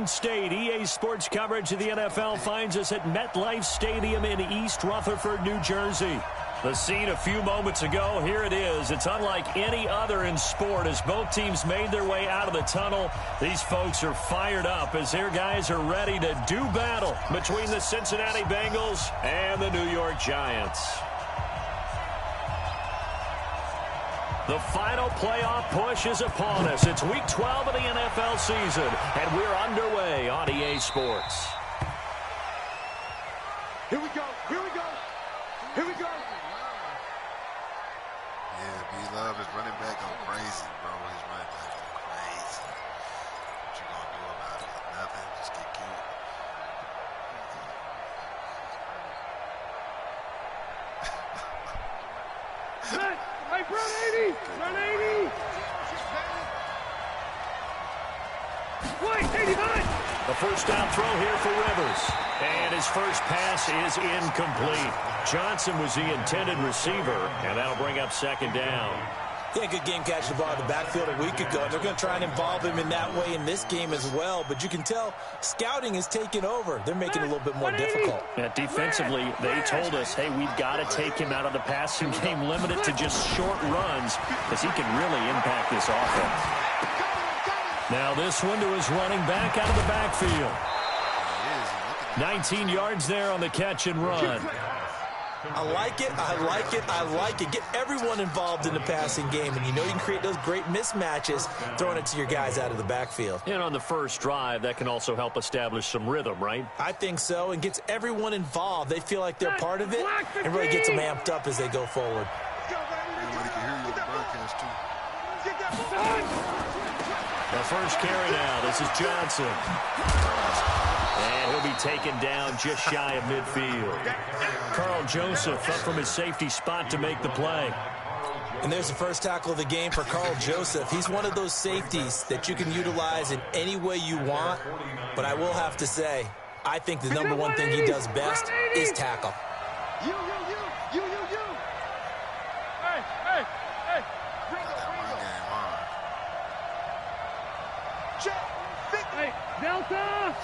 State. EA Sports coverage of the NFL finds us at MetLife Stadium in East Rutherford, New Jersey. The scene a few moments ago, here it is. It's unlike any other in sport as both teams made their way out of the tunnel. These folks are fired up as their guys are ready to do battle between the Cincinnati Bengals and the New York Giants. The final playoff push is upon us. It's Week 12 of the NFL season, and we're underway on EA Sports. Here we go. Here we go. Here we go. Yeah, B-Love is running back on crazy, bro. He's running back on crazy. What you gonna do about it? Nothing. Just get cute. Hey, run 80! Run 80! Wait, 89! The first down throw here for Rivers. And his first pass is incomplete. Johnson was the intended receiver, and that'll bring up second down. He had a good game catching the ball in the backfield a week ago, and they're going to try and involve him in that way in this game as well. But you can tell scouting is taking over. They're making it a little bit more difficult. Yeah, defensively, they told us, hey, we've got to take him out of the passing game, limited to just short runs, because he can really impact this offense. Now this one to his running back out of the backfield. 19 yards there on the catch and run. I like it, I like it, I like it. Get everyone involved in the passing game, and you know you can create those great mismatches throwing it to your guys out of the backfield. And on the first drive, that can also help establish some rhythm, right? I think so, and gets everyone involved. They feel like they're part of it, and really gets them amped up as they go forward. Everybody can hear you on the broadcast, too. The first carry now. This is Johnson. And he'll be taken down just shy of midfield. Carl Joseph up from his safety spot to make the play. And there's the first tackle of the game for Carl Joseph. He's one of those safeties that you can utilize in any way you want. But I will have to say, I think the number one thing he does best is tackle. You. Hey. Hey, Delta!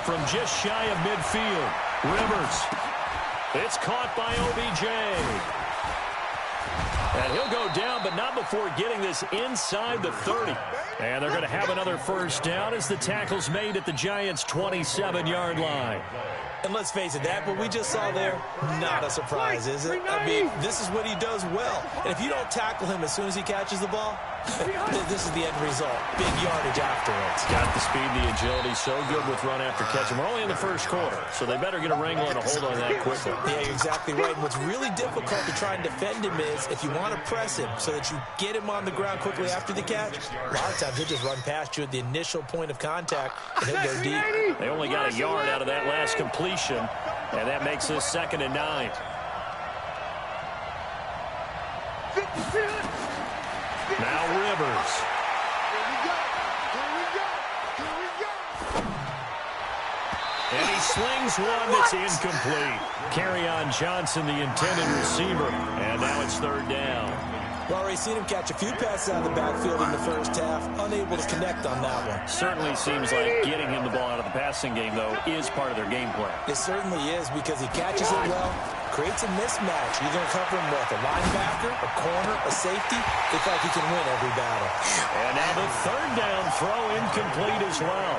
From just shy of midfield, Rivers. It's caught by OBJ. And he'll go down, but not before getting this inside the 30. And they're going to have another first down as the tackle's made at the Giants' 27-yard line. And let's face it, that what we just saw there, not a surprise, is it? I mean, this is what he does well. And if you don't tackle him as soon as he catches the ball, this is the end result. Big yardage afterwards. Got the speed, the agility, so good with run after catch. And we're only in the first quarter, so they better get a wrangle and a hold on that quickly. Yeah, you're exactly right. And what's really difficult to try and defend him is if you want to press him so that you get him on the ground quickly after the catch, a lot of times he'll just run past you at the initial point of contact, and he'll go deep. They only got a yard out of that last completion, and that makes this 2nd and 9. Now Rivers. And he slings one that's incomplete. Kerryon Johnson, the intended receiver, and now it's 3rd down. We've already seen him catch a few passes out of the backfield in the first half, unable to connect on that one. Certainly seems like getting him the ball out of the passing game, though, is part of their game plan. It certainly is because he catches it well, creates a mismatch. You're going to cover him with a linebacker, a corner, a safety. They feel like he can win every battle. And now the 3rd down throw incomplete as well.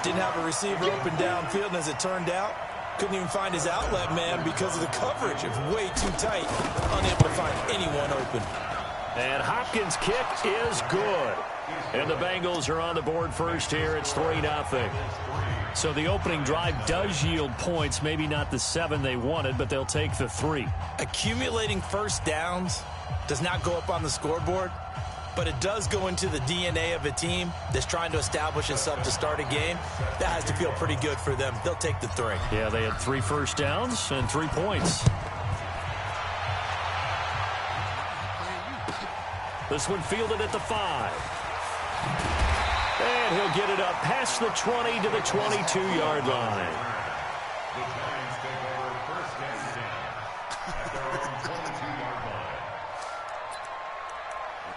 Didn't have a receiver open downfield, and as it turned out, couldn't even find his outlet man because of the coverage. It's way too tight, unable to find anyone open. And Hopkins' kick is good. And the Bengals are on the board first here. It's 3-0. So the opening drive does yield points. Maybe not the 7 they wanted, but they'll take the 3. Accumulating first downs does not go up on the scoreboard, but it does go into the DNA of a team that's trying to establish itself to start a game. That has to feel pretty good for them. They'll take the 3. Yeah, they had 3 first downs and 3 points. This one fielded at the 5. And he'll get it up past the 20 to the 22-yard line.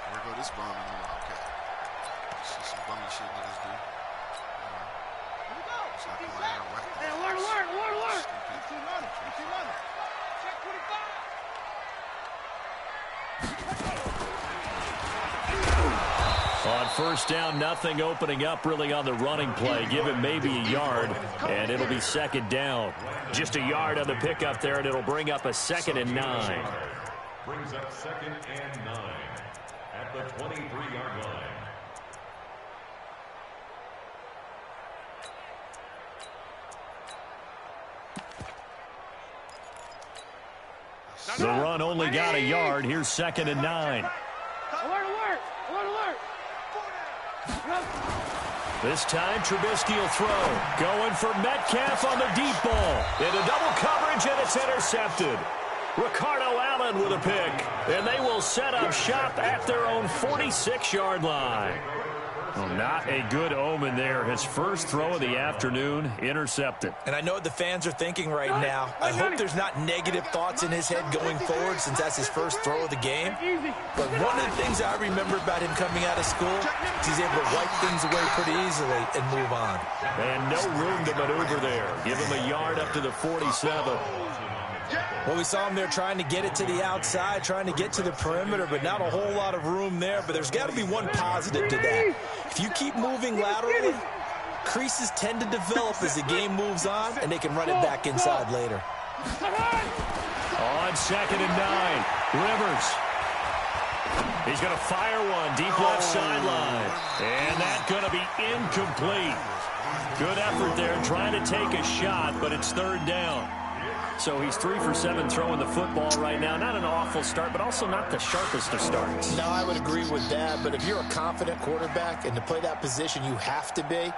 There go this bomb in the okay. See some bummy shit niggas do. On first down, nothing opening up really on the running play. Give him maybe a yard, and it'll be second down. Just a yard on the pickup there, and it'll bring up a 2nd and 9. Brings up 2nd and 9 at the 23-yard line. The run only got a yard. Here's 2nd and 9. Alert, alert, alert, alert. This time, Trubisky will throw. Going for Metcalf on the deep ball. Into double coverage, and it's intercepted. Ricardo Allen with a pick. And they will set up shop at their own 46-yard line. Well, not a good omen there. His first throw of the afternoon, intercepted. And I know what the fans are thinking right now. I hope there's not negative thoughts in his head going forward since that's his first throw of the game. But one of the things I remember about him coming out of school is he's able to wipe things away pretty easily and move on. And no room to maneuver there. Give him a yard up to the 47. Well, we saw him there trying to get it to the outside, trying to get to the perimeter, but not a whole lot of room there. But there's got to be one positive to that. If you keep moving laterally, creases tend to develop as the game moves on, and they can run it back inside later. On 2nd and 9, Rivers. He's going to fire one deep left sideline. And that's going to be incomplete. Good effort there trying to take a shot, but it's 3rd down. So he's 3 for 7 throwing the football right now. Not an awful start, but also not the sharpest of starts. No, I would agree with that. But if you're a confident quarterback and to play that position you have to be,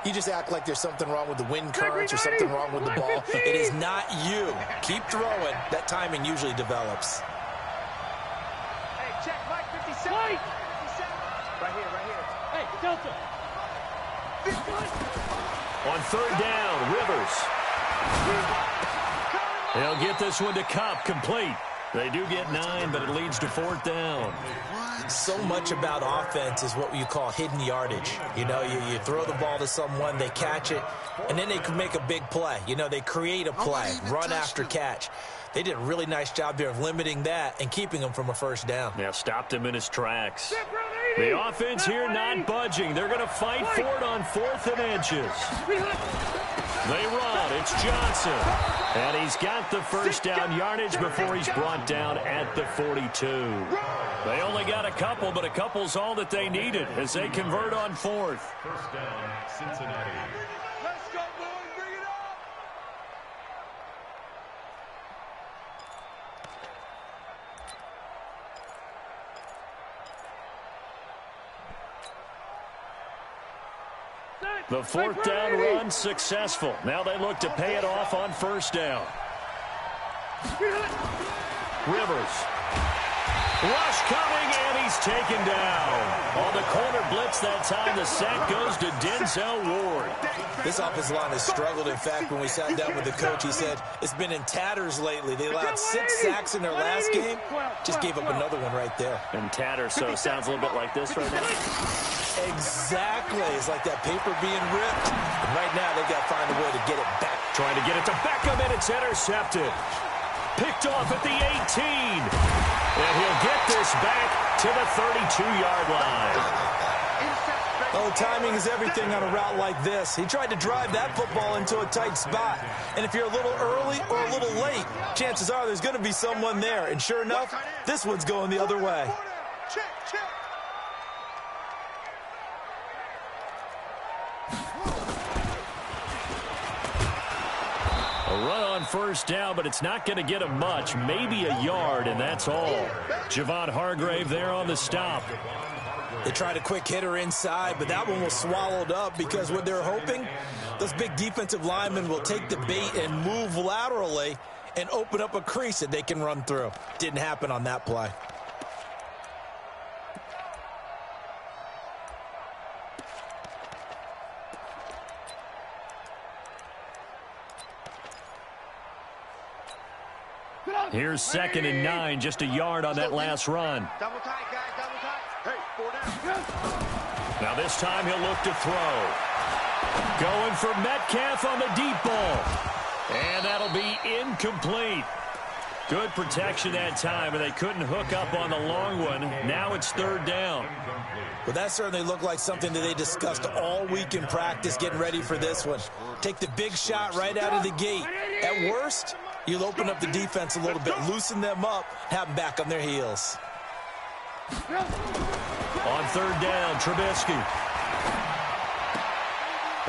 you just act like there's something wrong with the wind currents or something wrong with the ball. It is not you. Keep throwing. That timing usually develops. Hey, check, Mike, 57. Mike! 57. Right here, right here. Hey, Delta. On 3rd down, Rivers. They'll get this one to Cup, complete. They do get 9, but it leads to 4th down. So much about offense is what you call hidden yardage. You know, you throw the ball to someone, they catch it, and then they can make a big play. You know, they create a play, run after catch. They did a really nice job there of limiting that and keeping him from a first down. Yeah, stopped him in his tracks. The offense here not budging. They're going to fight for it on 4th and inches. They run. It's Johnson. And he's got the first down yardage before he's brought down at the 42. They only got a couple, but a couple's all that they needed as they convert on 4th. First down, Cincinnati. Let's go, boys. Bring it up. The 4th down run successful. Now they look to pay it off on 1st down. Rivers. Rush coming, and he's taken down. On the corner blitz that time, the sack goes to Denzel Ward. This offensive line has struggled. In fact, when we sat down with the coach, he said it's been in tatters lately. They allowed 6 sacks in their last game. Just gave up another one right there. In tatters, so it sounds a little bit like this right now. Exactly. It's like that paper being ripped. And right now, they've got to find a way to get it back. Trying to get it to Beckham, and it's intercepted. Picked off at the 18. And he'll get this back to the 32-yard line. Oh, timing is everything on a route like this. He tried to drive that football into a tight spot. And if you're a little early or a little late, chances are there's going to be someone there. And sure enough, this one's going the other way. Check, check. A run on 1st down, but it's not going to get him much. Maybe a yard, and that's all. Javon Hargrave there on the stop. They tried a quick hitter inside, but that one was swallowed up because what they're hoping, those big defensive linemen will take the bait and move laterally and open up a crease that they can run through. Didn't happen on that play. Here's 2nd and 9, just a yard on that last run. Double tight, guys, double tight. Hey, 4 down. Now this time he'll look to throw. Going for Metcalf on the deep ball. And that'll be incomplete. Good protection that time, and they couldn't hook up on the long one. Now it's 3rd down. Well, that certainly looked like something that they discussed all week in practice getting ready for this one. Take the big shot right out of the gate. At worst, you'll open up the defense a little bit, loosen them up, have them back on their heels. On 3rd down, Trubisky.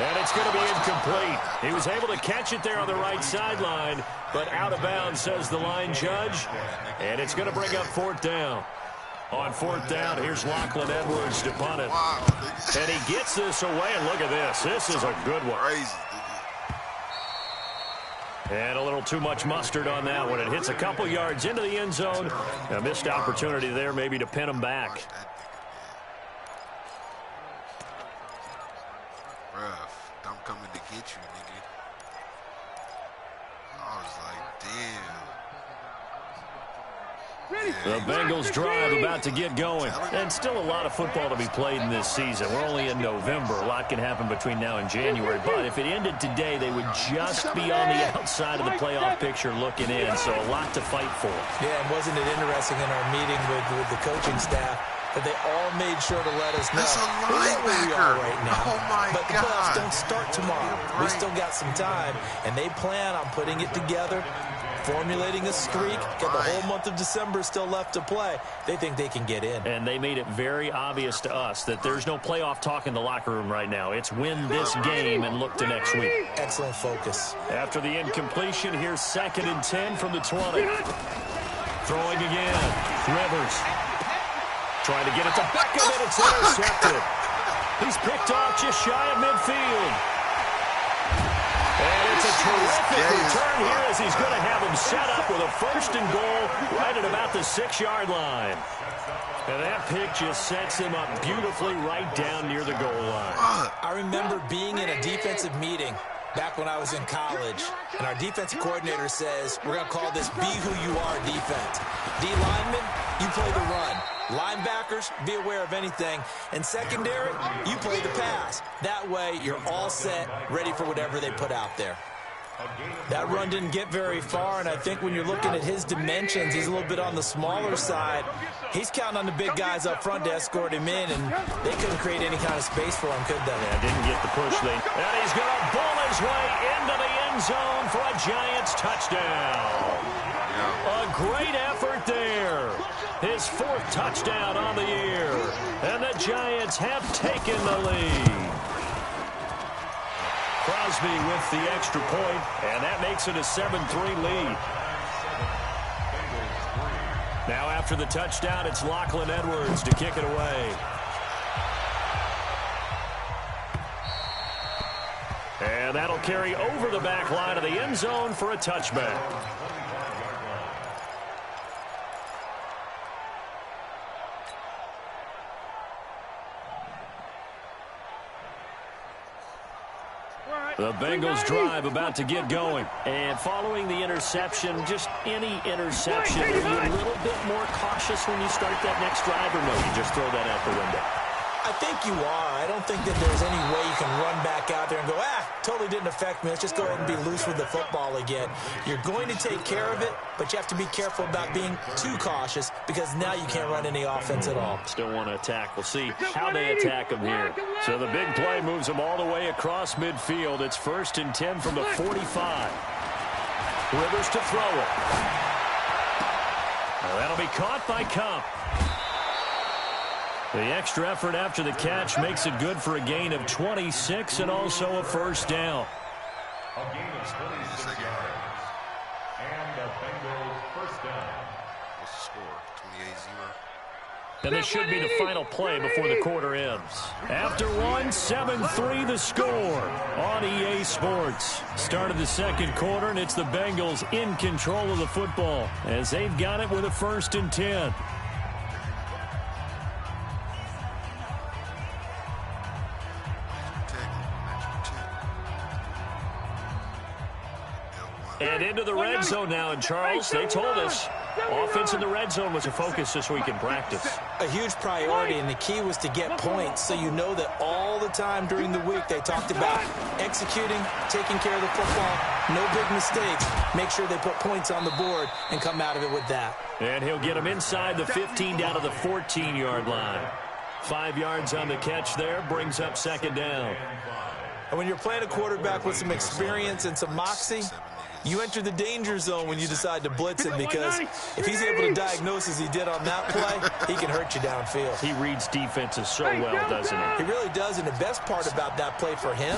And it's going to be incomplete. He was able to catch it there on the right sideline, but out of bounds, says the line judge. And it's going to bring up 4th down. On 4th down, here's Lachlan Edwards to punt it. And he gets this away, and look at this. This is a good one. And a little too much mustard on that one. It hits a couple yards into the end zone. A missed opportunity there maybe to pin him back. I'm coming to get you, nigga. I was like, damn. The Bengals drive about to get going. And still a lot of football to be played in this season. We're only in November. A lot can happen between now and January. But if it ended today, they would just be on the outside of the playoff picture looking in. So a lot to fight for. Yeah, and wasn't it interesting in our meeting with the coaching staff that they all made sure to let us know where we are right now. Oh my but the God. playoffs don't start tomorrow. Right. We still got some time, and they plan on putting it together, formulating a streak. Got the whole month of December still left to play. They think they can get in. And they made it very obvious to us that there's no playoff talk in the locker room right now. It's win this game and look to next week. Excellent focus. After the incompletion, here's 2nd and 10 from the 20. Throwing again. Rivers. Trying to get it to Beckham, and it's intercepted. He's picked off just shy of midfield. And it's a terrific return here as he's going to have him set up with a 1st and goal right at about the 6-yard line. And that pick just sets him up beautifully right down near the goal line. I remember being in a defensive meeting back when I was in college, and our defensive coordinator says, we're going to call this be who you are defense. D lineman, you play the run. Linebackers, be aware of anything. And secondary, you play the pass. That way, you're all set, ready for whatever they put out there. That run didn't get very far, and I think when you're looking at his dimensions, he's a little bit on the smaller side. He's counting on the big guys up front to escort him in, and they couldn't create any kind of space for him, could they? Yeah, didn't get the push. And he's going to bull his way into the end zone for a Giants touchdown. A great effort there. His 4th touchdown on the year. And the Giants have taken the lead. Crosby with the extra point, and that makes it a 7-3 lead. Now after the touchdown, it's Lachlan Edwards to kick it away. And that'll carry over the back line of the end zone for a touchback. The Bengals drive about to get going. And following the interception, just any interception, are you a little bit more cautious when you start that next drive, or no, you just throw that out the window? I think you are. I don't think that there's any way you can run back out there and go, totally didn't affect me. Let's just go ahead and be loose with the football again. You're going to take care of it, but you have to be careful about being too cautious because now you can't run any offense at all. Still want to attack. We'll see how they attack them here. So the big play moves them all the way across midfield. It's 1st and 10 from the 45. Rivers to throw it. Well, that'll be caught by Cup. The extra effort after the catch makes it good for a gain of 26 and also a 1st down. A gain of 26 yards. And the Bengals 1st down. What's the score? 28-0. And this should be the final play before the quarter ends. After one, 7-3 the score on EA Sports. Start of the 2nd quarter, and it's the Bengals in control of the football as they've got it with a 1st and 10. And into the red zone now, and Charles, they told us Offense in the red zone was a focus this week in practice. A huge priority, and the key was to get points, so you know that all the time during the week they talked about executing, taking care of the football, no big mistakes, make sure they put points on the board and come out of it with that. And he'll get him inside the 15 down to the 14-yard line. 5 yards on the catch there, brings up second down. And when you're playing a quarterback with some experience and some moxie, you enter the danger zone when you decide to blitz him, because if he's able to diagnose as he did on that play, he can hurt you downfield. He reads defenses so well, doesn't he? He really does, and the best part about that play for him,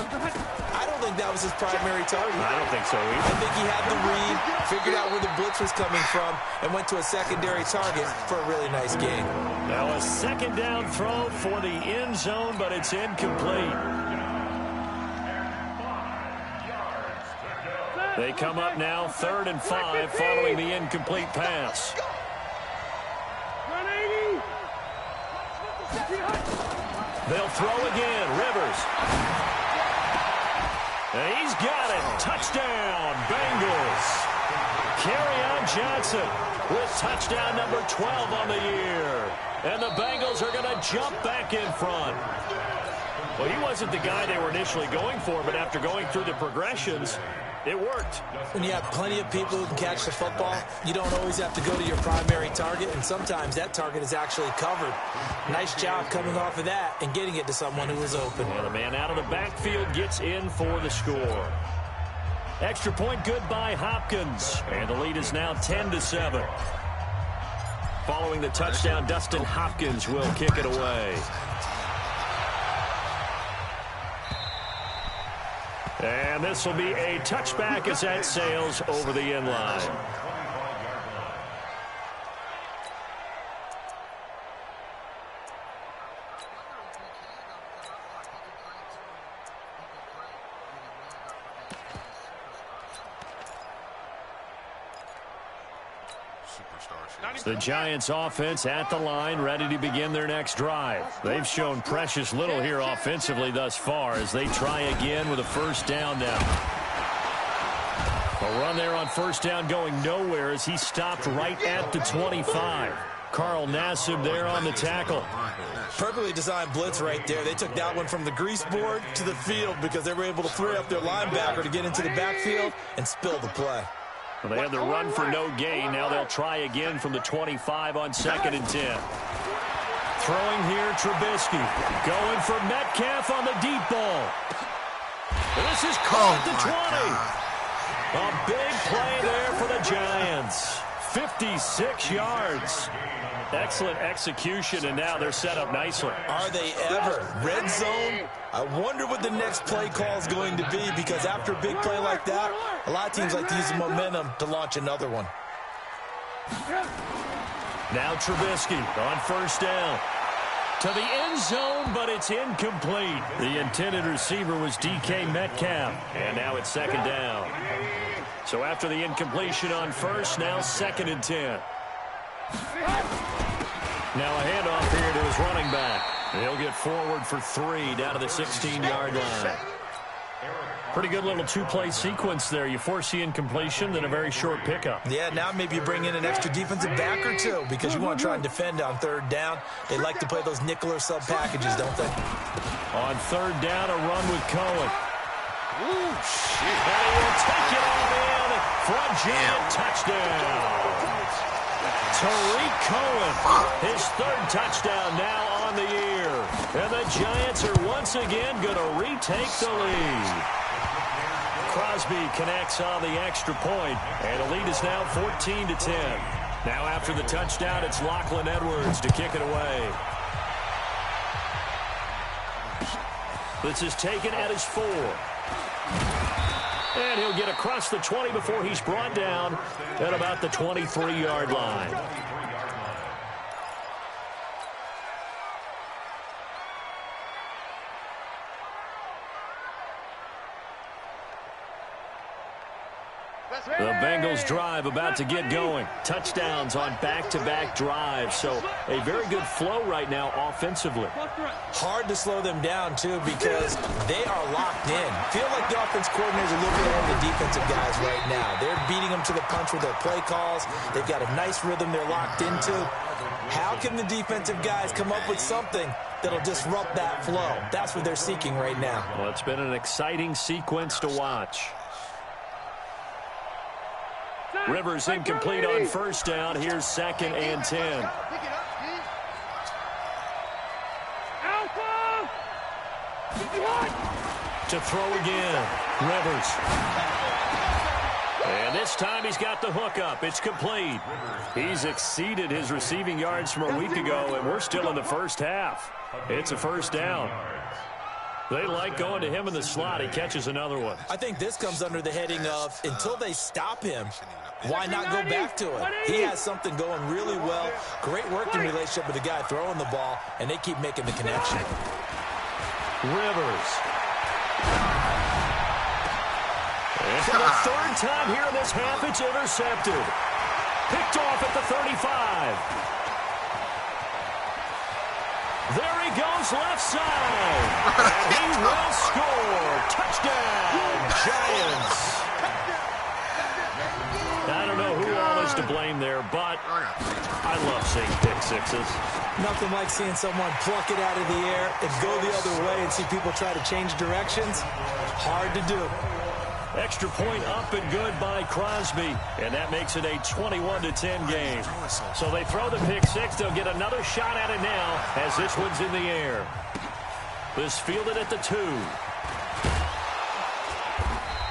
I don't think that was his primary target. I don't think so either. I think he had the read, figured out where the blitz was coming from, and went to a secondary target for a really nice gain. Now a second down throw for the end zone, but it's incomplete. They come up now 3rd and 5 following the incomplete pass. They'll throw again. Rivers. And he's got it. Touchdown, Bengals. Kerryon Johnson with touchdown number 12 on the year. And the Bengals are going to jump back in front. Well, he wasn't the guy they were initially going for, but after going through the progressions, it worked. When you have plenty of people who can catch the football, you don't always have to go to your primary target, and sometimes that target is actually covered. Nice job coming off of that and getting it to someone who was open. And the man out of the backfield gets in for the score. Extra point good by Hopkins, and the lead is now 10-7. Following the touchdown, Dustin Hopkins will kick it away. And this will be a touchback as that sails over the end line. The Giants offense at the line, ready to begin their next drive. They've shown precious little here offensively thus far as they try again with a first down now. A run there on first down going nowhere as he stopped right at the 25. Carl Nassib there on the tackle. Perfectly designed blitz right there. They took that one from the grease board to the field because they were able to free up their linebacker to get into the backfield and spill the play. Well, they had the run for no gain. Now they'll try again from the 25 on 2nd and 10. Throwing here, Trubisky. Going for Metcalf on the deep ball. And this is caught at the 20. A big play there for the Giants. 56 yards. Excellent execution, and now they're set up nicely. Are they ever? Red zone? I wonder what the next play call is going to be, because after a big play like that, a lot of teams like to use the momentum to launch another one. Now Trubisky on first down. To the end zone, but it's incomplete. The intended receiver was DK Metcalf, and now it's 2nd down. So after the incompletion on first, now 2nd and 10. Now a handoff here to his running back. He'll get forward for 3 down to the 16-yard line. Pretty good little two-play sequence there. You force the incompletion, then a very short pickup. Yeah, now maybe you bring in an extra defensive back or two because you want to try and defend on 3rd down. They like to play those nickel or sub packages, don't they? On 3rd down, a run with Cohen. Ooh, shit. And he will take it all in for a giant touchdown. Tariq Cohen, his 3rd touchdown now on the year. And the Giants are once again going to retake the lead. Crosby connects on the extra point, and the lead is now 14-10. Now after the touchdown, it's Lachlan Edwards to kick it away. This is taken at his 4. And he'll get across the 20 before he's brought down at about the 23-yard line. The Bengals drive about to get going. Touchdowns on back-to-back drives. So a very good flow right now offensively. Hard to slow them down, too, because they are locked in. Feel like the offense coordinators are looking over the defensive guys right now. They're beating them to the punch with their play calls. They've got a nice rhythm they're locked into. How can the defensive guys come up with something that'll disrupt that flow? That's what they're seeking right now. Well, it's been an exciting sequence to watch. Rivers incomplete on first down. Here's 2nd and 10. To throw again. Rivers. And this time he's got the hook up. It's complete. He's exceeded his receiving yards from a week ago, and we're still in the first half. It's a first down. They like going to him in the slot. He catches another one. I think this comes under the heading of until they stop him, why not go back to it? He has something going really well. Great working relationship with the guy throwing the ball, and they keep making the connection. Rivers. And for the third time here in this half, it's intercepted. Picked off at the 35. There he goes, left side. And he will score. Touchdown, Giants. I don't know who all is to blame there, but I love seeing pick sixes. Nothing like seeing someone pluck it out of the air and go the other way and see people try to change directions. Hard to do. Extra point up and good by Crosby, and that makes it a 21-10 game. So they throw the pick six. They'll get another shot at it now as this one's in the air. This fielded at the 2.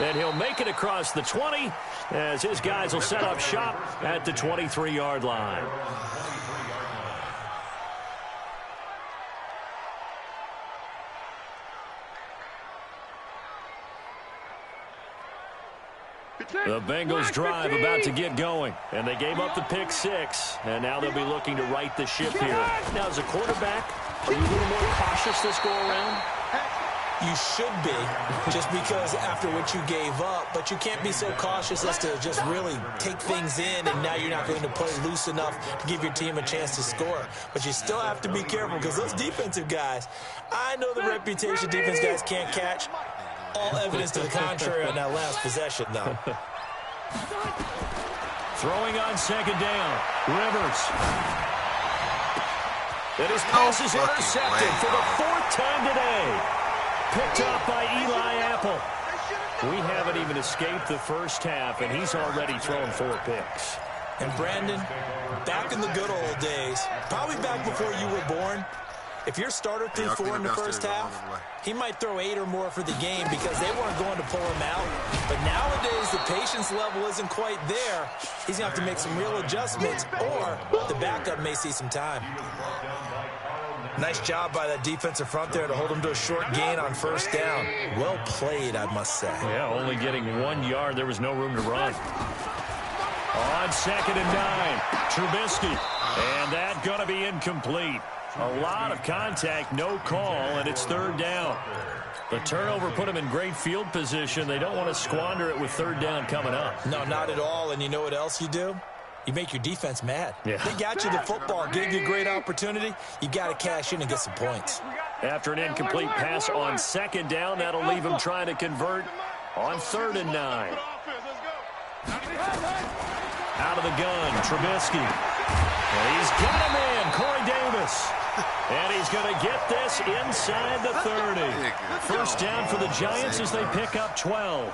And he'll make it across the 20 as his guys will set up shop at the 23-yard line. The Bengals drive about to get going, and they gave up the pick six, and now they'll be looking to right the ship here. Now, as a quarterback, are you a little more cautious this go-around? You should be, just because after what you gave up, but you can't be so cautious as to just really take things in, and now you're not going to play loose enough to give your team a chance to score. But you still have to be careful, because those defensive guys, I know the reputation defense guys can't catch. All evidence to the contrary on that last possession, though. Throwing on second down. Rivers. And his pass is intercepted for the 4th time today. Picked up by Eli Apple. We haven't even escaped the first half, and he's already thrown 4 picks. And Brandon, back in the good old days, probably back before you were born, if your starter threw 4 in the first half, he might throw 8 or more for the game because they weren't going to pull him out. But nowadays, the patience level isn't quite there. He's going to have to make some real adjustments, or the backup may see some time. Nice job by that defensive front there to hold him to a short gain on first down. Well played, I must say. Yeah, only getting 1 yard. There was no room to run. On 2nd and 9, Trubisky. And that going to be incomplete. A lot of contact, no call, and it's 3rd down. The turnover put them in great field position. They don't want to squander it with 3rd down coming up. No, not at all. And you know what else you do? You make your defense mad. Yeah. They got you the football, gave you a great opportunity. You got to cash in and get some points. After an incomplete pass on 2nd down, that'll leave him trying to convert on 3rd and 9. Out of the gun, Trubisky. And he's got him in, Corey Davis. And he's going to get this inside the 30. First down for the Giants as they pick up 12.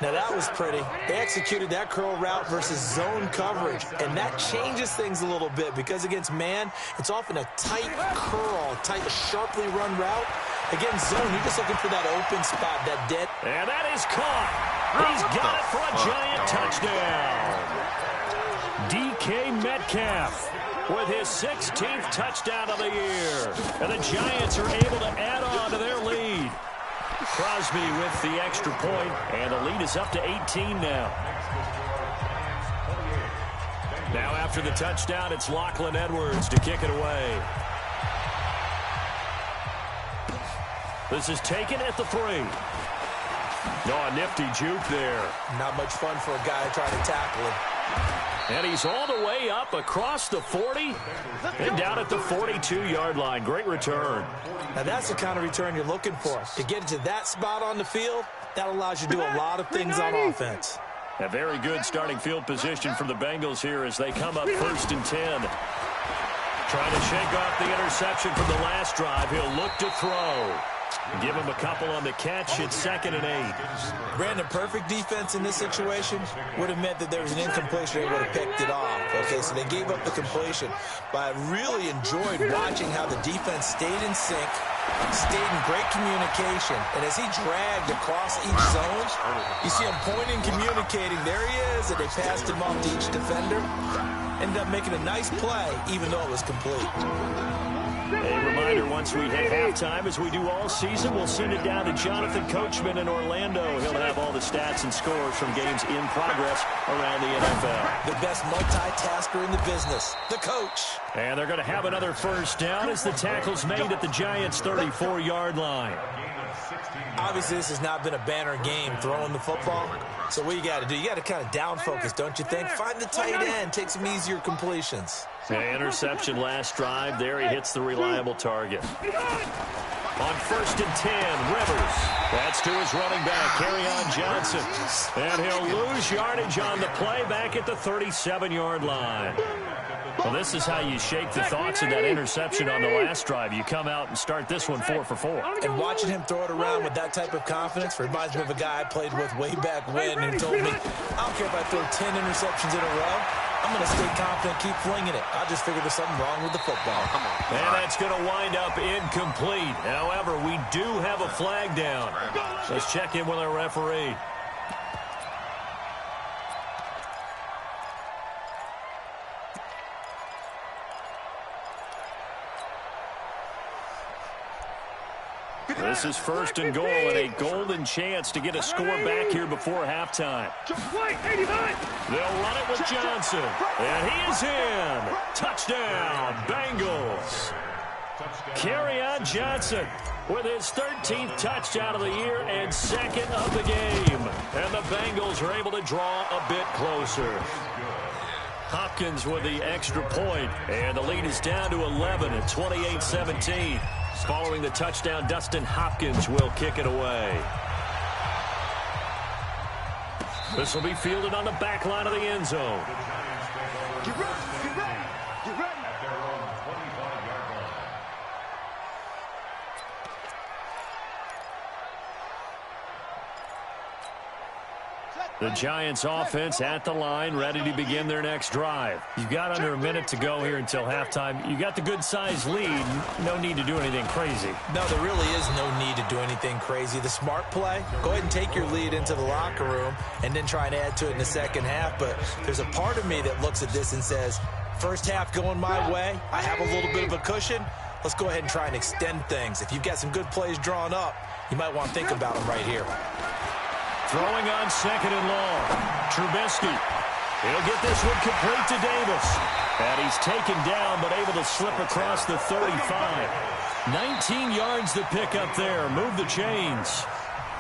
Now that was pretty. They executed that curl route versus zone coverage, and that changes things a little bit because against man, it's often a tight curl, tight, sharply run route. Against zone, you're just looking for that open spot, that dead. And that is caught. He's got it for a Giant touchdown. DK Metcalf with his 16th touchdown of the year. And the Giants are able to add on to their lead. Crosby with the extra point, and the lead is up to 18 now. Now after the touchdown, it's Lachlan Edwards to kick it away. This is taken at the 3. Oh, a nifty juke there. Not much fun for a guy trying to tackle him. And he's all the way up across the 40 and down at the 42-yard line. Great return. Now, that's the kind of return you're looking for. To get into that spot on the field, that allows you to do a lot of things on offense. A very good starting field position for the Bengals here as they come up 1st and 10. Trying to shake off the interception from the last drive. He'll look to throw. Give him a couple on the catch. It's 2nd and 8. Brandon, perfect defense in this situation would have meant that there was an incompletion. They would have picked it off. Okay, so they gave up the completion. But I really enjoyed watching how the defense stayed in sync, stayed in great communication. And as he dragged across each zone, you see him pointing, communicating. There he is, and they passed him off to each defender. Ended up making a nice play, even though it was complete. A reminder, once we hit halftime, as we do all season, we'll send it down to Jonathan Coachman in Orlando. He'll have all the stats and scores from games in progress around the NFL. The best multitasker in the business, the coach. And they're going to have another first down as the tackle's made at the Giants' 34-yard line. Obviously, this has not been a banner game throwing the football. So what you got to do, you got to kind of down focus, don't you think? Find the tight end, take some easier completions. The interception last drive. There he hits the reliable target. On 1st and 10, Rivers. That's to his running back, Kerryon Johnson. And he'll lose yardage on the play back at the 37-yard line. Well, this is how you shape the thoughts of that interception on the last drive. You come out and start this one 4 for 4. And watching him throw it around with that type of confidence reminds me of a guy I played with way back when who told me, I don't care if I throw 10 interceptions in a row. I'm going to stay confident, keep flinging it. I just figured there's something wrong with the football. Come on. And that's going to wind up incomplete. However, we do have a flag down. Let's check in with our referee. This is 1st and goal and a golden chance to get a score back here before halftime. They'll run it with Johnson. And he is in. Touchdown, Bengals. Kerryon Johnson with his 13th touchdown of the year and 2nd of the game. And the Bengals are able to draw a bit closer. Hopkins with the extra point, and the lead is down to 11 at 28-17. Following the touchdown, Dustin Hopkins will kick it away. This will be fielded on the back line of the end zone. Get ready, get ready, get ready. At their own 25-yard line. The Giants offense at the line, ready to begin their next drive. You've got under a minute to go here until halftime. You got the good-sized lead. No need to do anything crazy. No, there really is no need to do anything crazy. The smart play, go ahead and take your lead into the locker room and then try and add to it in the second half. But there's a part of me that looks at this and says, first half going my way, I have a little bit of a cushion. Let's go ahead and try and extend things. If you've got some good plays drawn up, you might want to think about them right here. Throwing on 2nd and long. Trubisky. He'll get this one complete to Davis. And he's taken down but able to slip across the 35. 19 yards to pick up there. Move the chains.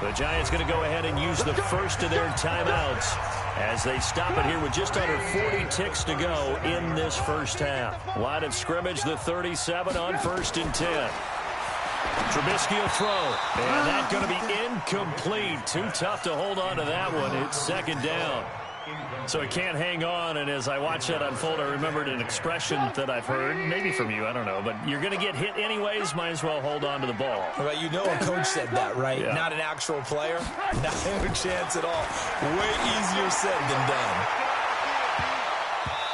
The Giants going to go ahead and use the first of their timeouts as they stop it here with just under 40 ticks to go in this first half. Line of scrimmage, the 37 on 1st and 10. Trubisky will throw, and that's going to be incomplete. Too tough to hold on to that one. It's 2nd down. So he can't hang on, and as I watch that unfold, I remembered an expression that I've heard, maybe from you, I don't know, but you're going to get hit anyways, might as well hold on to the ball. Well, you know a coach said that, right? Yeah. Not an actual player. Not a chance at all. Way easier said than done.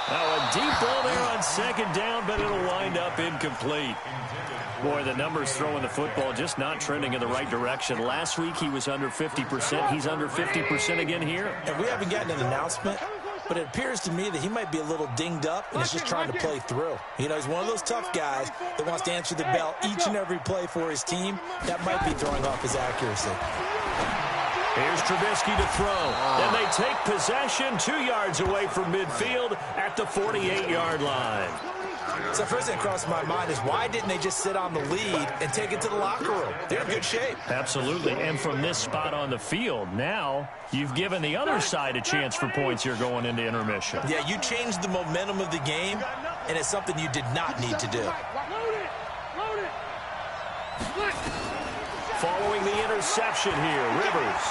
Now a deep ball there on 2nd down, but it'll wind up incomplete. Boy, the numbers throwing the football just not trending in the right direction. Last week he was under 50%. He's under 50% again here. And we haven't gotten an announcement, but it appears to me that he might be a little dinged up and is just trying to play through. You know, he's one of those tough guys that wants to answer the bell each and every play for his team. That might be throwing off his accuracy. Here's Trubisky to throw. And they take possession 2 yards away from midfield at the 48-yard line. So first thing that crossed my mind is why didn't they just sit on the lead and take it to the locker room? They're in good shape. Absolutely. And from this spot on the field, now you've given the other side a chance for points here going into intermission. Yeah, you changed the momentum of the game, and it's something you did not need to do. Following the interception here, Rivers.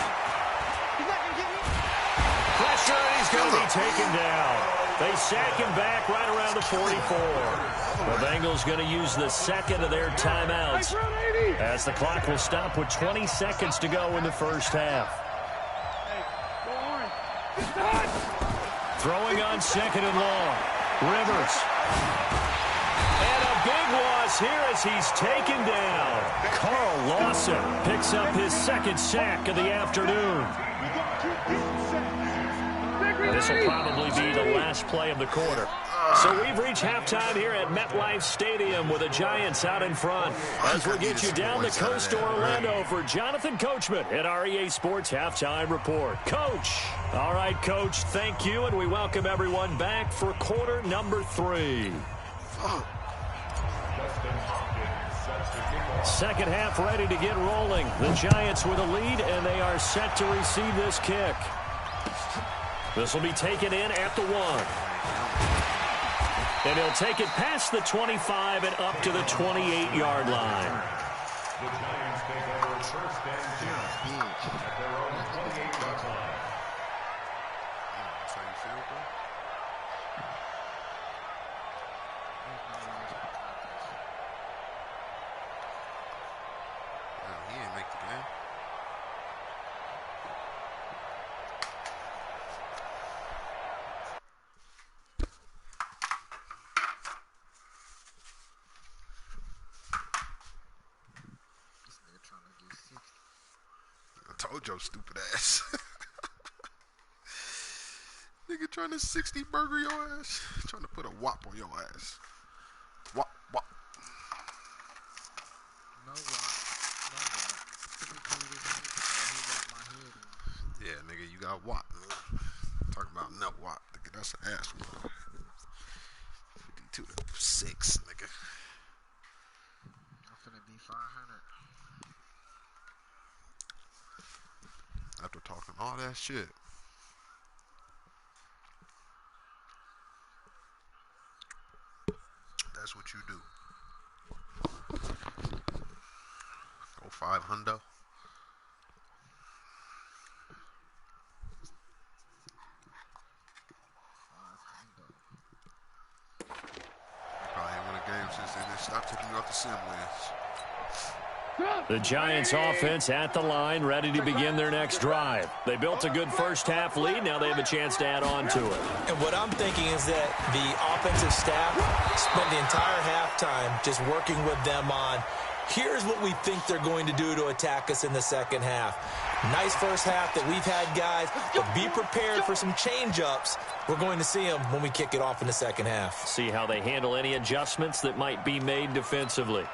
Pressure, and he's going to be taken down. They sack him back right around the 44. The Bengals going to use the second of their timeouts as the clock will stop with 20 seconds to go in the first half. Throwing on second and long. Rivers. And a big loss here as he's taken down. Carl Lawson picks up his second sack of the afternoon. This will probably be the last play of the quarter. So we've reached halftime here at MetLife Stadium with the Giants out in front. As we'll get you down the coast to Orlando for Jonathan Coachman at our EA Sports Halftime Report. Coach. All right, Coach, thank you, and we welcome everyone back for quarter number 3. Second half ready to get rolling. The Giants with a lead, and they are set to receive this kick. This will be taken in at the 1. And he'll take it past the 25 and up to the 28-yard line. The Giants take over first and 10 at their own 28-yard line. That's how you feel, bro? He didn't make the game. I told your stupid ass. Nigga trying to 60 burger your ass. Trying to put a whop on your ass. Whop, whop. No whop. Yeah, nigga, you got whop. Talking about no whop. Nigga, that's an ass whoop. 52 to 6, nigga. I'm finna be 500. After talking all that shit. That's what you do. Go 500. Probably ain't won a game since they stopped taking you off the sim wins. The Giants offense at the line, ready to begin their next drive. They built a good first half lead. Now they have a chance to add on to it. And what I'm thinking is that the offensive staff spent the entire halftime just working with them on, here's what we think they're going to do to attack us in the second half. Nice first half that we've had, guys, but be prepared for some change-ups. We're going to see them when we kick it off in the second half. See how they handle any adjustments that might be made defensively.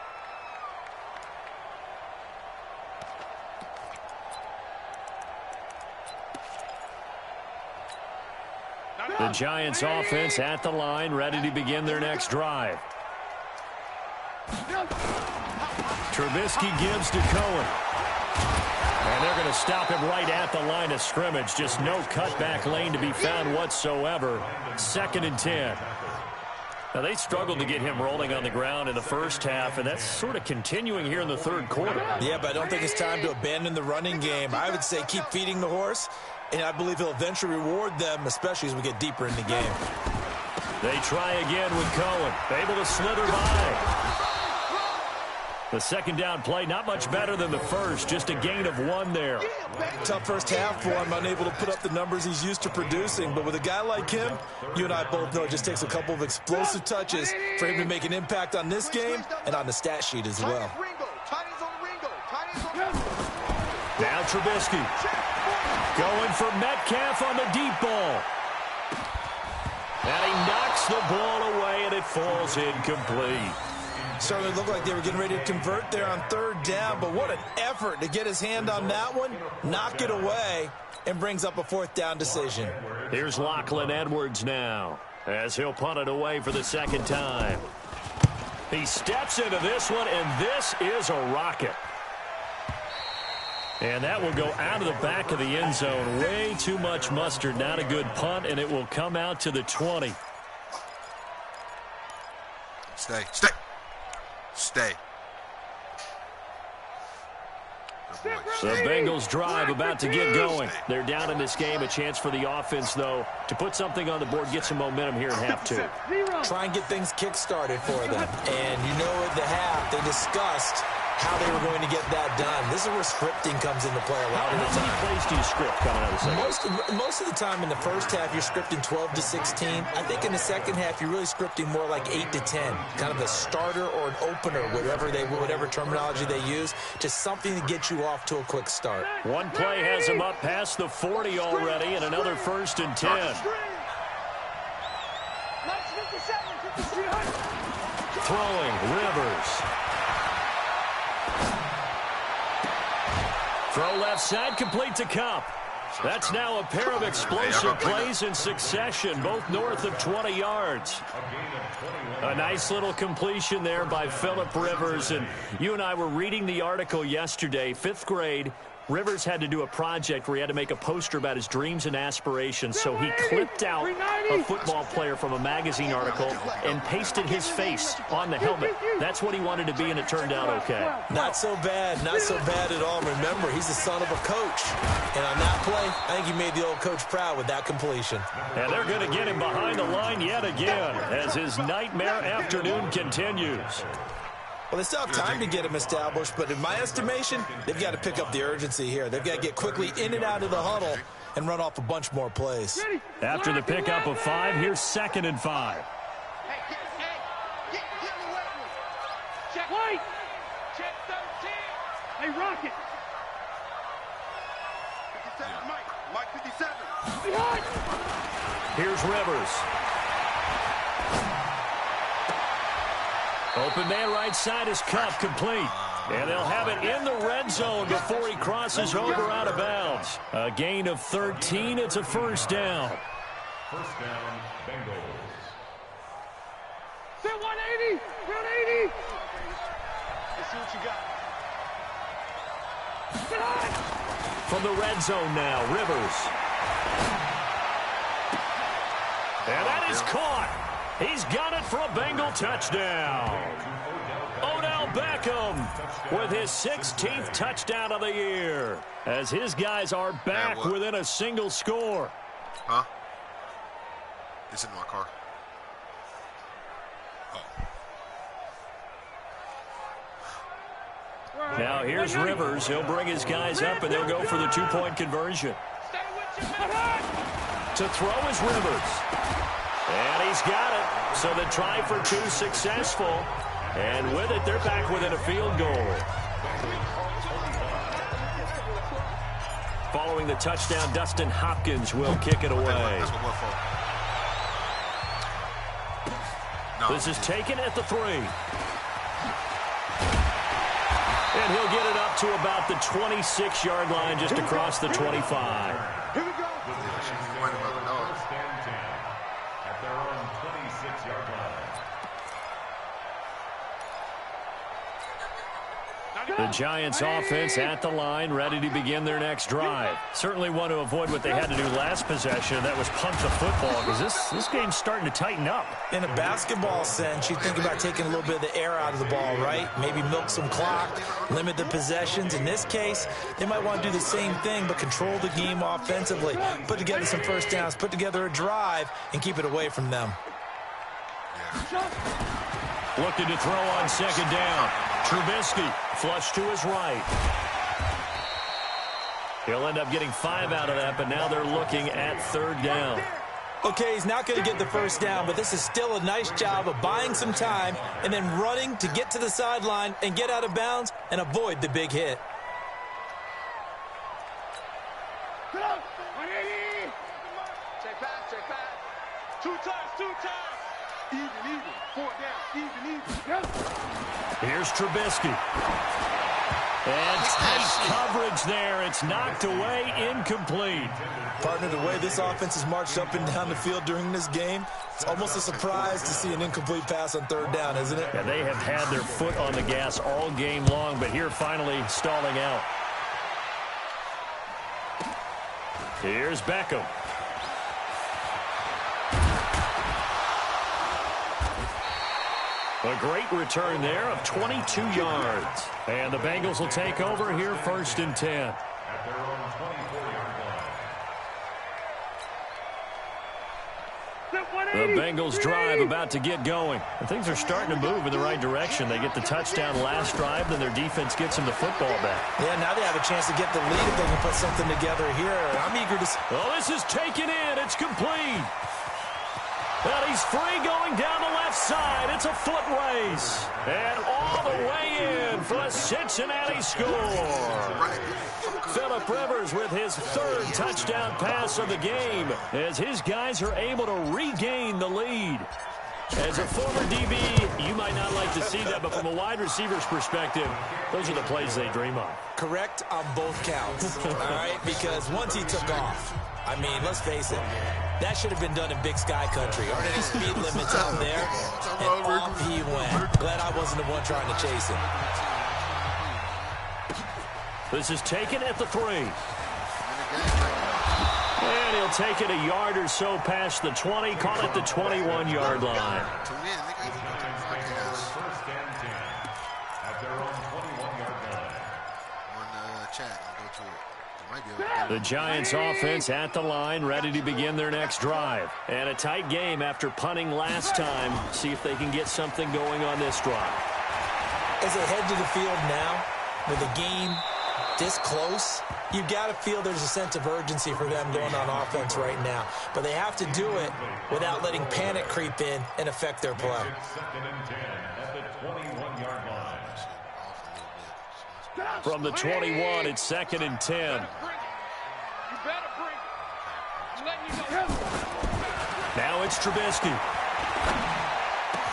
The Giants offense at the line, ready to begin their next drive. Trubisky gives to Cohen. And they're going to stop him right at the line of scrimmage. Just no cutback lane to be found whatsoever. 2nd and 10. Now, they struggled to get him rolling on the ground in the first half, and that's sort of continuing here in the third quarter. Yeah, but I don't think it's time to abandon the running game. I would say keep feeding the horse, and I believe he'll eventually reward them, especially as we get deeper in the game. They try again with Cohen. Able to slither by. The second down play, not much better than the first. Just a gain of 1 there. Tough first half for him, unable to put up the numbers he's used to producing. But with a guy like him, you and I both know it just takes a couple of explosive touches for him to make an impact on this game and on the stat sheet as well. Now Trubisky going for Metcalf on the deep ball. And he knocks the ball away, and it falls incomplete. Certainly looked like they were getting ready to convert there on third down, but what an effort to get his hand on that one, knock it away, and brings up a fourth down decision. Here's Lachlan Edwards now, as he'll punt it away for the second time. He steps into this one, and this is a rocket. And that will go out of the back of the end zone. Way too much mustard. Not a good punt, and it will come out to the 20. Stay. Stay. Stay. The Bengals drive about to get going. They're down in this game. A chance for the offense, though, to put something on the board, get some momentum here in half two. Try and get things kick-started for them. And you know at the half, they discussed how they were going to get that done. This is where scripting comes into play a lot of the time. How many plays do you script coming out of the second? Most of the time in the first half, you're scripting 12 to 16. I think in the second half, you're really scripting more like 8 to 10. Kind of a starter or an opener, whatever terminology they use, just something to get you off to a quick start. One play has him up past the 40 already, and another 1st and 10. Throwing, Rivers. Throw left side, complete to Cup. That's now a pair of explosive plays in succession, both north of 20 yards. A nice little completion there by Phillip Rivers. And you and I were reading the article yesterday, 5th grade. Rivers had to do a project where he had to make a poster about his dreams and aspirations, so he clipped out a football player from a magazine article and pasted his face on the helmet. That's what he wanted to be, and it turned out okay. Not so bad at all. Remember, he's the son of a coach. And on that play, I think he made the old coach proud with that completion. And they're going to get him behind the line yet again as his nightmare afternoon continues. Well, they still have time to get him established, but in my estimation, they've got to pick up the urgency here. They've got to get quickly in and out of the huddle and run off a bunch more plays. After the pickup of 5, here's 2nd and 5. Check white. Check 13. Hey, Rocket. 57, Mike 57. Behind. Here's Rivers. Open man right side is Cup, complete. And they'll have it in the red zone before he crosses over out of bounds. A gain of 13. It's a 1st down. 1st down, Bengals. Set 180. 180. Let's see what you got. From the red zone now, Rivers. And that is caught. He's got it for a Bengal touchdown. Odell Beckham with his 16th touchdown of the year, as his guys are back within a single score. Huh? It's in my car. Oh. Now here's Rivers. He'll bring his guys up, and they'll go for the 2-point conversion. To throw is Rivers. And he's got it. So the try for 2 successful. And with it, they're back within a field goal. Following the touchdown, Dustin Hopkins will kick it away. This is taken at the 3. And he'll get it up to about the 26-yard line, just across the 25. Here we go. At their own 26-yard line. The Giants offense at the line, ready to begin their next drive. Certainly want to avoid what they had to do last possession. That was punt the football, because this game's starting to tighten up. In a basketball sense, you think about taking a little bit of the air out of the ball, right? Maybe milk some clock, limit the possessions. In this case, they might want to do the same thing, but control the game offensively. Put together some 1st downs, put together a drive, and keep it away from them. Looking to throw on 2nd down. Trubisky, flush to his right. He'll end up getting 5 out of that, but now they're looking at 3rd down. Okay, he's not going to get the 1st down, but this is still a nice job of buying some time and then running to get to the sideline and get out of bounds and avoid the big hit. Check pass. 2 times. Even. 4 down. Even. Here's Trubisky. And tight coverage there. It's knocked away, incomplete. Partner, the way this offense has marched up and down the field during this game, it's almost a surprise to see an incomplete pass on 3rd down, isn't it? Yeah, they have had their foot on the gas all game long, but here finally stalling out. Here's Beckham. A great return there of 22 yards. And the Bengals will take over here 1st and 10. At their own 24-yard line. The Bengals drive about to get going. And things are starting to move in the right direction. They get the touchdown last drive, then their defense gets them the football back. Yeah, now they have a chance to get the lead if they can put something together here. I'm eager to see. Well, this is taken in. It's complete. And he's free going down the left side. It's a foot race. And all the way in for a Cincinnati score. Phillip Rivers with his 3rd touchdown pass of the game as his guys are able to regain the lead. As a former DB, you might not like to see that, but from a wide receiver's perspective, those are the plays they dream of. Correct on both counts, all right? Because once he took off, I mean, let's face it, that should have been done in Big Sky Country. Aren't any speed limits out there? And off he went. Glad I wasn't the one trying to chase him. This is taken at the 3. And he'll take it a yard or so past the 20. Call it the 21-yard line. First and 10. At their own 21-yard line. The Giants offense at the line, ready to begin their next drive. And a tight game after punting last time. See if they can get something going on this drive. As they head to the field now, with the game this close, you've got to feel there's a sense of urgency for them going on offense right now. But they have to do it without letting panic creep in and affect their play. 2nd and 10 at the 21-yard line. From the 21, it's 2nd and 10. Now it's Trubisky.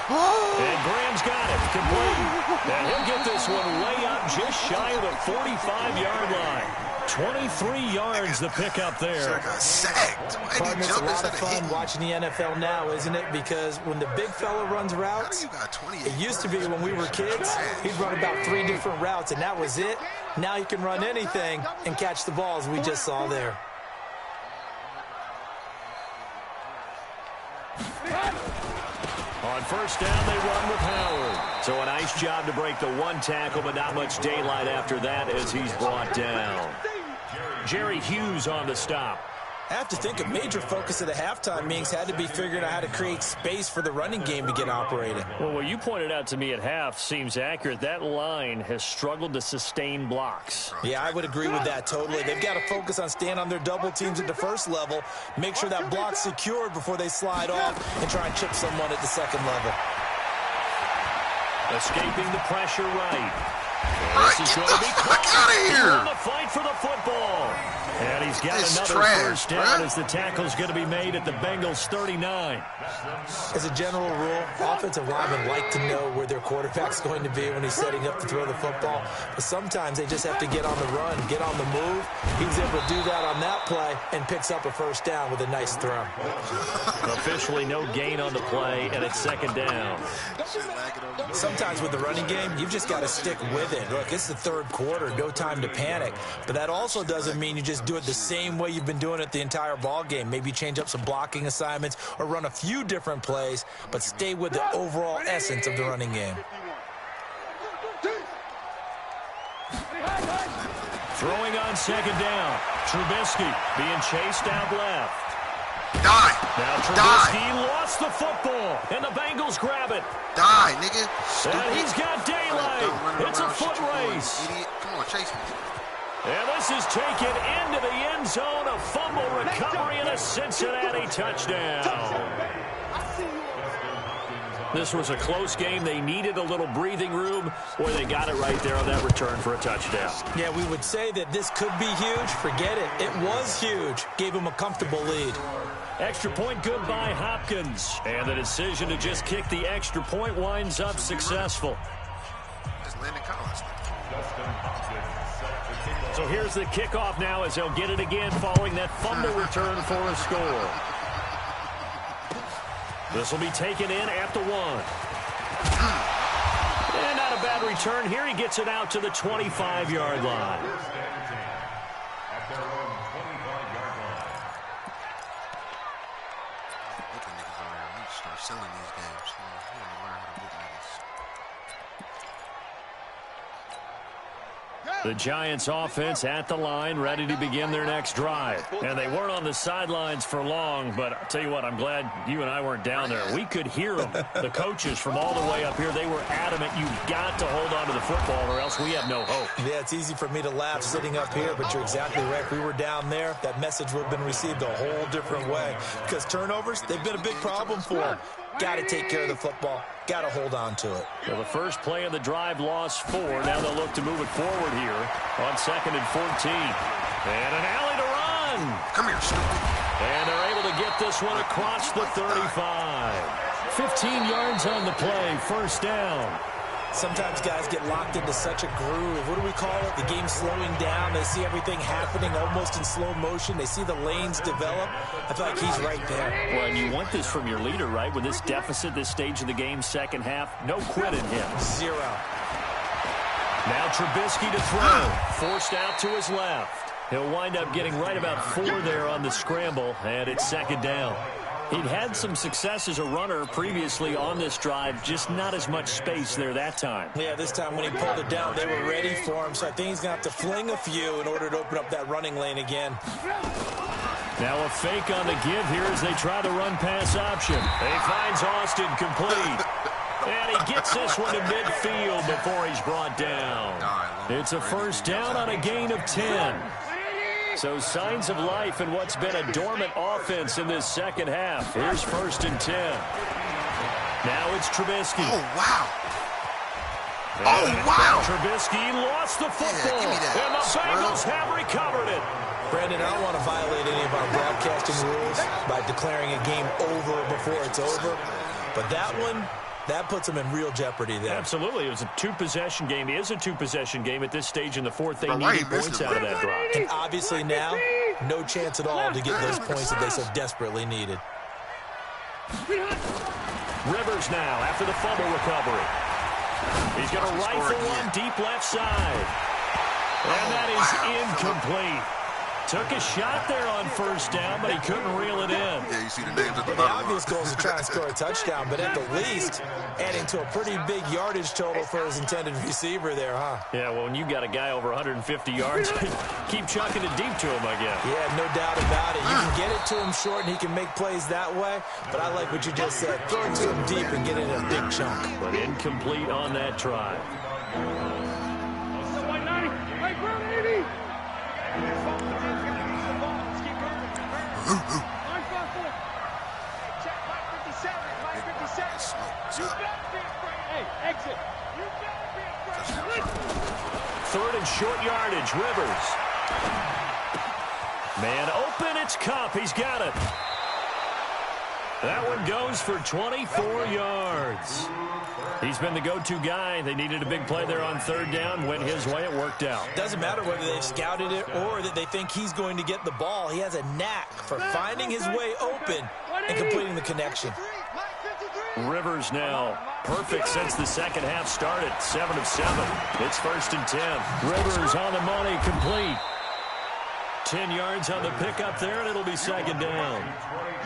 And Graham's got it, complete. And he'll get this one way up just shy of the 45-yard line. 23 yards the pickup there. Partner, it's a lot of fun watching the NFL now, isn't it? Because when the big fella runs routes, it used to be when we were kids, he'd run about 3 different routes, and that was it. Now he can run anything and catch the balls we just saw there. On first down, they run with Howard. So a nice job to break the 1 tackle, but not much daylight after that as he's brought down. Jerry Hughes on the stop. I have to think a major focus of the halftime meetings had to be figuring out how to create space for the running game to get operating. Well, what you pointed out to me at half seems accurate. That line has struggled to sustain blocks. Yeah, I would agree with that totally. They've got to focus on staying on their double teams at the first level, make sure that block's secured before they slide off and try and chip someone at the second level. Escaping the pressure right. Right, get the fuck out of here! In the fight for the football. And he's got another first down as the tackle's going to be made at the Bengals 39. As a general rule, offensive linemen like to know where their quarterback's going to be when he's setting up to throw the football. But sometimes they just have to get on the run, get on the move. He was able to do that on that play and picks up a first down with a nice throw. Officially no gain on the play, and it's 2nd down. Sometimes with the running game, you've just got to stick with it. Look, it's the 3rd quarter, no time to panic. But that also doesn't mean you just do it the same way you've been doing it the entire ball game. Maybe change up some blocking assignments or run a few different plays, but stay with the overall essence of the running game. Throwing on 2nd down. Trubisky being chased out left. Die! Now Trubisky lost the football, and the Bengals grab it. Die, nigga! Stupid. And he's got daylight. It's a foot race. Idiot. Come on, chase me. And this is taken into the end zone. A fumble recovery and a Cincinnati touchdown. This was a close game. They needed a little breathing room, or they got it right there on that return for a touchdown. Yeah, we would say that this could be huge. Forget it. It was huge. Gave him a comfortable lead. Extra point good by Hopkins. And the decision to just kick the extra point winds up successful. So here's the kickoff now as they'll get it again following that fumble return for a score. This will be taken in at the 1. And not a bad return here. He gets it out to the 25-yard line. Selling these games. You want to learn how to book niggas. The Giants offense at the line, ready to begin their next drive. And they weren't on the sidelines for long, but I'll tell you what, I'm glad you and I weren't down there. We could hear them, the coaches from all the way up here. They were adamant, you've got to hold on to the football or else we have no hope. Yeah, it's easy for me to laugh sitting up here, but you're exactly right. If we were down there, that message would have been received a whole different way. Because turnovers, they've been a big problem for them. Got to take care of the football. Got to hold on to it. Well, the first play of the drive lost 4. Now they'll look to move it forward here on 2nd and 14. And an alley to run. Come here, stupid. And they're able to get this one across the 35. 15 yards on the play, first down. Sometimes guys get locked into such a groove. What do we call it? The game slowing down. They see everything happening almost in slow motion. They see the lanes develop. I feel like he's right there. Well, and you want this from your leader, right? With this deficit, this stage of the game, second half, no quit in him. 0. Now Trubisky to throw. Forced out to his left. He'll wind up getting right about 4 there on the scramble, and it's second down. He'd had some success as a runner previously on this drive, just not as much space there that time. Yeah, this time when he pulled it down, they were ready for him, so I think he's going to have to fling a few in order to open up that running lane again. Now a fake on the give here as they try the run-pass option. He finds Austin complete. And he gets this one to midfield before he's brought down. It's a first down on a gain of 10. So signs of life in what's been a dormant offense in this second half. Here's 1st and 10. Now it's Trubisky. Oh, wow. And Trubisky lost the football. And the Bengals have recovered it. Brandon, I don't want to violate any of our broadcasting rules by declaring a game over before it's over. But that one, that puts them in real jeopardy there. Absolutely. It was a 2-possession game. It is a 2-possession game at this stage in the 4th. They needed points out of that drive. And obviously now, no chance at all to get those points that they so desperately needed. Rivers now after the fumble recovery. He's going to rifle one deep left side. And that is incomplete. Took a shot there on first down, but he couldn't reel it in. Yeah, you see the names at the The bottom. obvious goal is to try and score a touchdown, but at the least, adding to a pretty big yardage total for his intended receiver there, huh? Yeah, well, when you got a guy over 150 yards, keep chucking it deep to him, I guess. Yeah, no doubt about it. You can get it to him short, and he can make plays that way, but I like what you just said. Throw it to him deep and get it in a big chunk. But incomplete on that try. Exit. 3rd and short yardage, Rivers. Man open, it's Kupp. He's got it. That one goes for 24 yards. He's been the go-to guy. They needed a big play there on 3rd down. Went his way. It worked out. Doesn't matter whether they've scouted it or that they think he's going to get the ball. He has a knack for finding his way open and completing the connection. Rivers now perfect since the second half started. 7 of 7. It's 1st and 10. Rivers on the money, complete. 10 yards on the pickup there, and it'll be second down.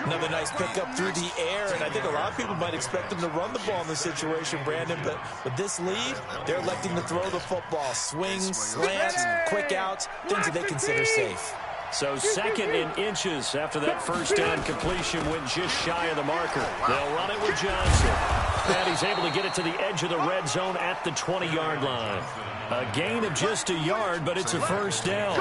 Another nice pickup through the air, and I think a lot of people might expect them to run the ball in this situation, Brandon, but with this lead, they're electing to throw the football. Swings, slants, quick outs, things that they consider safe. So 2nd and inches after that first down completion went just shy of the marker. They'll run it with Johnson. And he's able to get it to the edge of the red zone at the 20-yard line. A gain of just a yard, but it's a first down.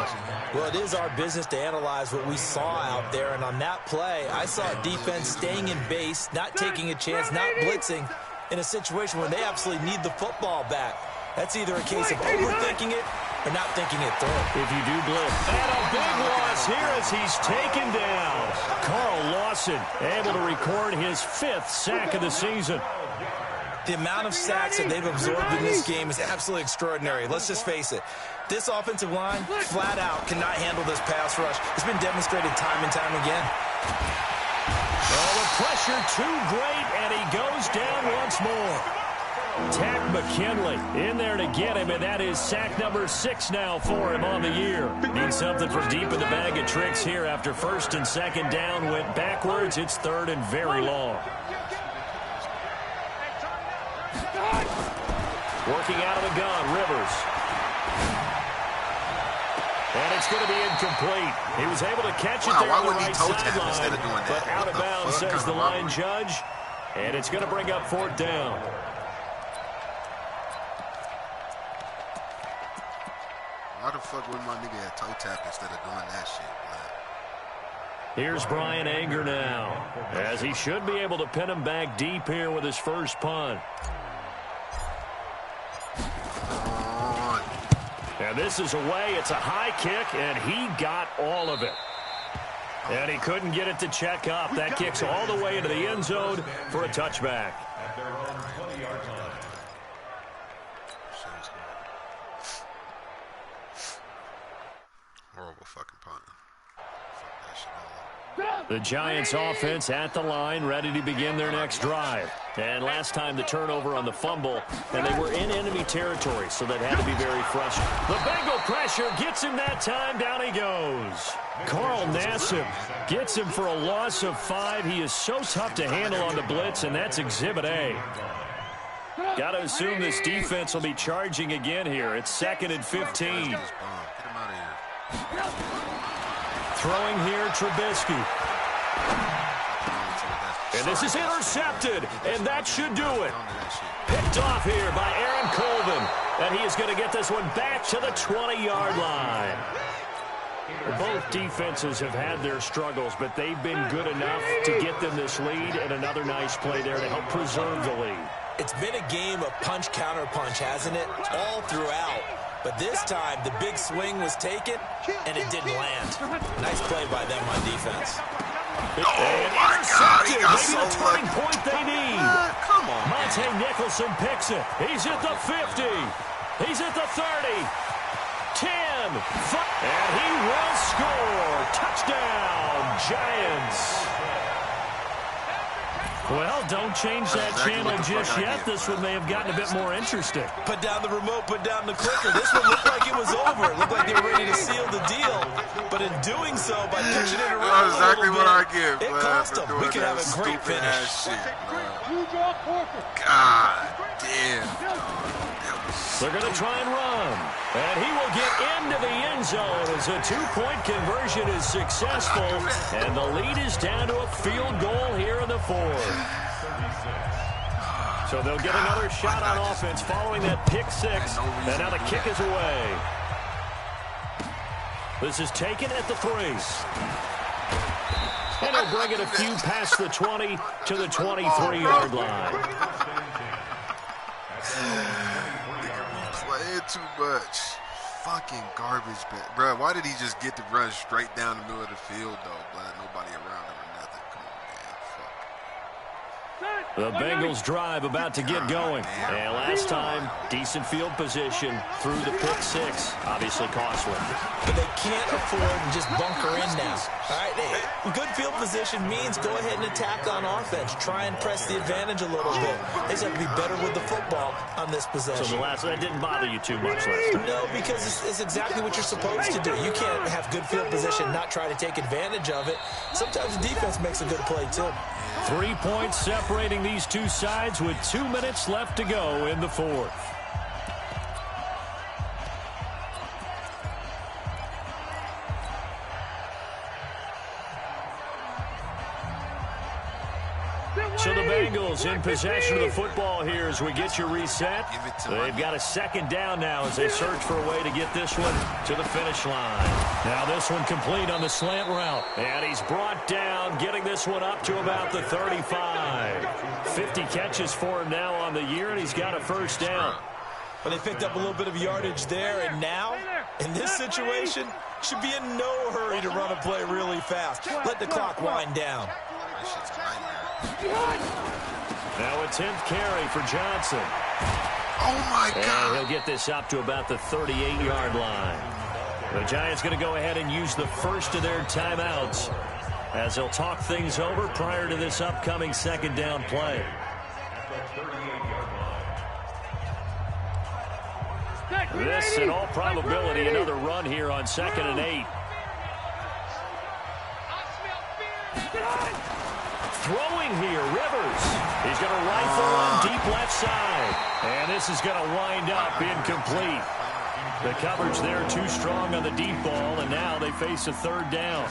Well, it is our business to analyze what we saw out there, and on that play, I saw a defense staying in base, not taking a chance, not blitzing, in a situation where they absolutely need the football back. That's either a case of overthinking it or not thinking it through. If you do blitz. And a big loss here as he's taken down. Carl Lawson able to record his 5th sack of the season. The amount of sacks that they've absorbed in this game is absolutely extraordinary. Let's just face it. This offensive line, flat out, cannot handle this pass rush. It's been demonstrated time and time again. Well, the pressure too great, and he goes down once more. Tack McKinley in there to get him, and that is sack number 6 now for him on the year. Needs something from deep in the bag of tricks here after 1st and 2nd down went backwards. It's 3rd and very long. Working out of the gun, Rivers. And it's going to be incomplete. He was able to catch it there on the right sideline, but out of bounds, says the line judge. And it's going to bring up 4th down. Why the fuck would my nigga have toe tap instead of doing that shit, man? Here's Brian Anger now, as he should be able to pin him back deep here with his first punt. And this is away. It's a high kick, and he got all of it. And he couldn't get it to check up. That kicks all the way into the end zone for a touchback. Horrible fucking punt. Fuck that shit all up. The Giants offense at the line, ready to begin their next drive. And last time the turnover on the fumble, and they were in enemy territory, so that had to be very frustrating. The Bengal pressure gets him that time. Down he goes. Carl Nassib gets him for a loss of 5. He is so tough to handle on the blitz, and that's Exhibit A. Got to assume this defense will be charging again here. It's 2nd and 15. Get him out of here. Throwing here, Trubisky. And this is intercepted, and that should do it. Picked off here by Aaron Colvin, and he is going to get this one back to the 20-yard line. Both defenses have had their struggles, but they've been good enough to get them this lead, and another nice play there to help preserve the lead. It's been a game of punch-counter-punch, hasn't it? All throughout. But this time, the big swing was taken, and it didn't land. Nice play by them on defense. Oh, my God, he got so the turning point they need. Come on, Monte Nicholson picks it. He's at the 50. He's at the 30. 10. 5. And he will score. Touchdown, Giants. Well, don't change that channel just yet. This one may have gotten a bit more interesting. Put down the remote, put down the clicker. This one looked like it was over. It looked like they were ready to seal the deal. But in doing so, by pitching it around exactly what I give, it cost them. We could have a great finish. God damn. They're going to try and run. And he will get into the end zone as a 2-point conversion is successful. And the lead is down to a field goal here in the 4th. So they'll get another shot on offense following that pick 6. And now the kick is away. This is taken at the 3. And he'll bring it a few past the 20 to the 23-yard line. Playing too much. Fucking garbage, bro. Why did he just get to run straight down the middle of the field, though? But nobody around him or nothing. Come on, man. Fuck. The Bengals drive about to get going. And last time, decent field position through the pick 6. Obviously costly. But they can't afford to just bunker in now. All right, good field position means go ahead and attack on offense. Try and press the advantage a little bit. They just have to be better with the football on this possession. So that didn't bother you too much last time? No, because it's exactly what you're supposed to do. You can't have good field position, not try to take advantage of it. Sometimes the defense makes a good play, too. 3 points separating these two sides with 2 minutes left to go in the 4th. So the Bengals in possession of the football here as we get you reset. They've got a 2nd down now as they search for a way to get this one to the finish line. Now this one complete on the slant route. And he's brought down, getting this one up to about the 35. 50 catches for him now on the year, and he's got a 1st down. Well, they picked up a little bit of yardage there, and now, in this situation, should be in no hurry to run a play really fast. Let the clock wind down. This shit's a nightmare. Now a 10th carry for Johnson. Oh, my And God. he'll get this up to about the 38-yard line. The Giants going to go ahead and use the first of their timeouts as they'll talk things over prior to this upcoming second down play. This, in all probability, another run here on 2nd and 8. Throwing here, Rivers. He's going to rifle on deep left side. And this is going to wind up incomplete. The coverage there too strong on the deep ball, and now they face a third down.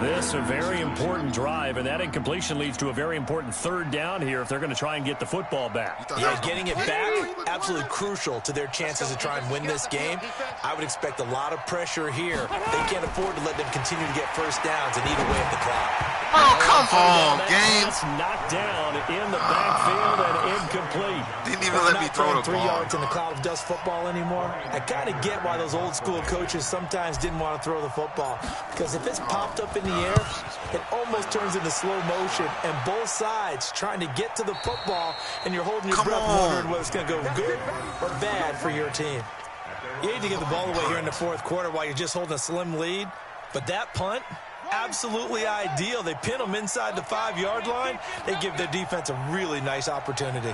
This a very important drive, and that incompletion leads to a very important third down here if they're going to try and get the football back. Yeah, getting it back, absolutely crucial to their chances to try and win this game. I would expect a lot of pressure here. They can't afford to let them continue to get first downs and eat away at the clock. Oh, come on, game. That's knocked down in the backfield and incomplete. Didn't even let me throw the 3 ball. yards in the cloud of dust football anymore. I kind of get why those old school coaches sometimes didn't want to throw the football, because if it's popped up in the air, it almost turns into slow motion, and both sides trying to get to the football, and you're holding your breath wondering whether it's going to go good or bad for your team. You need to get the ball away here in the fourth quarter while you're just holding a slim lead, but that punt, absolutely ideal. They pin them inside the 5-yard line. They give their defense a really nice opportunity.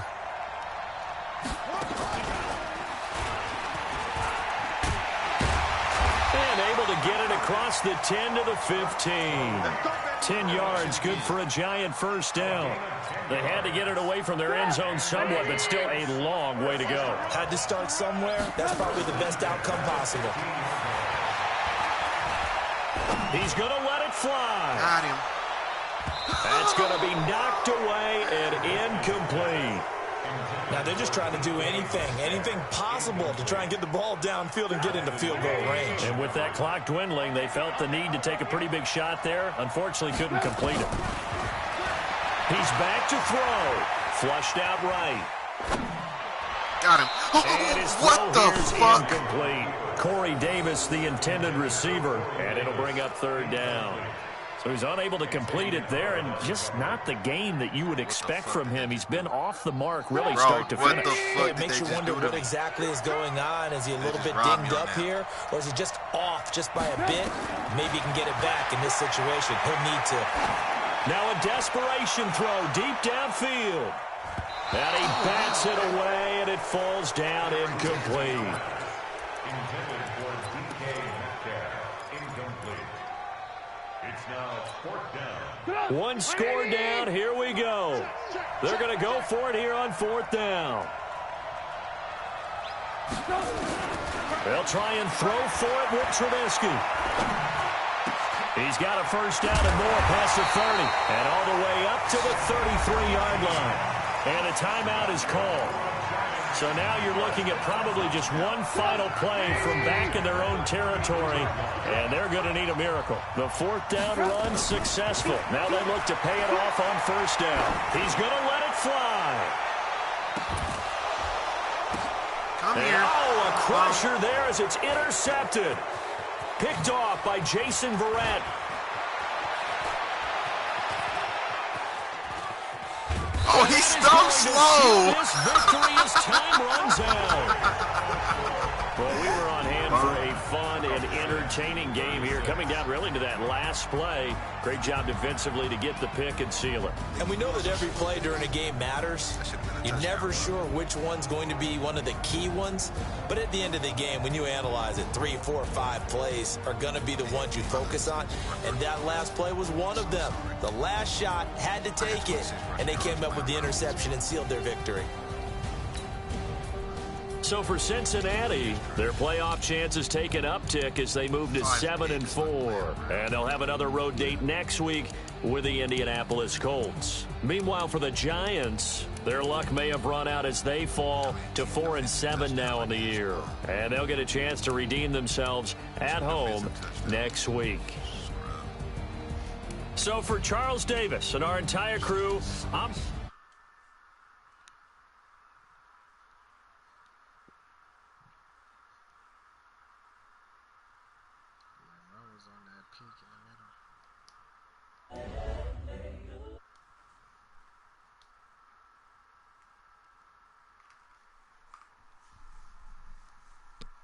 And able to get it across the 10 to the 15. 10 yards, good for a Giant first down. They had to get it away from their end zone somewhat, but still a long way to go. Had to start somewhere. That's probably the best outcome possible. He's going to let it fly. Got him. That's going to be knocked away and incomplete. Now they're just trying to do anything possible to try and get the ball downfield and get into field goal range. And with that clock dwindling, they felt the need to take a pretty big shot there. Unfortunately, couldn't complete it. He's back to throw. Flushed out right. Got him. And his What throw the here's fuck? incomplete. Corey Davis, the intended receiver, and it'll bring up third down. So he's unable to complete it there, and just not the game that you would expect from him. He's been off the mark really Bro, start to what finish. the fuck It makes did you they wonder just do to what me? exactly is going on. Is he a little just bit robbed me dinged on up that. here, or is he just off just by a bit? Maybe he can get it back in this situation. He'll need to. Now a desperation throw deep downfield. And he bats it away, and it falls down incomplete. Intended for DK Metcalf. Incomplete. It's now fourth down. One score down. Here we go. They're going to go for it here on fourth down. They'll try and throw for it with Trubisky. He's got a first down and more past the 30. And all the way up to the 33-yard line. And a timeout is called. So now you're looking at probably just one final play from back in their own territory, and they're going to need a miracle. The fourth down run successful. Now they look to pay it off on first down. He's going to let it fly. Come And, here. oh, a crusher there as it's intercepted. Picked off by Jason Verrett. Oh, he's so slow. This victory as time runs out. Well, we were on hand for a fun and entertaining game here, coming down really to that last play. Great job defensively to get the pick and seal it. And we know that every play during a game matters. You're never sure which one's going to be one of the key ones. But at the end of the game, when you analyze it, 3, 4, 5 plays are going to be the ones you focus on. And that last play was one of them. The last shot had to take it, and they came up with the interception and sealed their victory. So for Cincinnati, their playoff chances take an uptick as they move to 7-4. And they'll have another road date next week with the Indianapolis Colts. Meanwhile, for the Giants, their luck may have run out as they fall to 4-7 now in the year. And they'll get a chance to redeem themselves at home next week. So for Charles Davis and our entire crew, I'm peak in the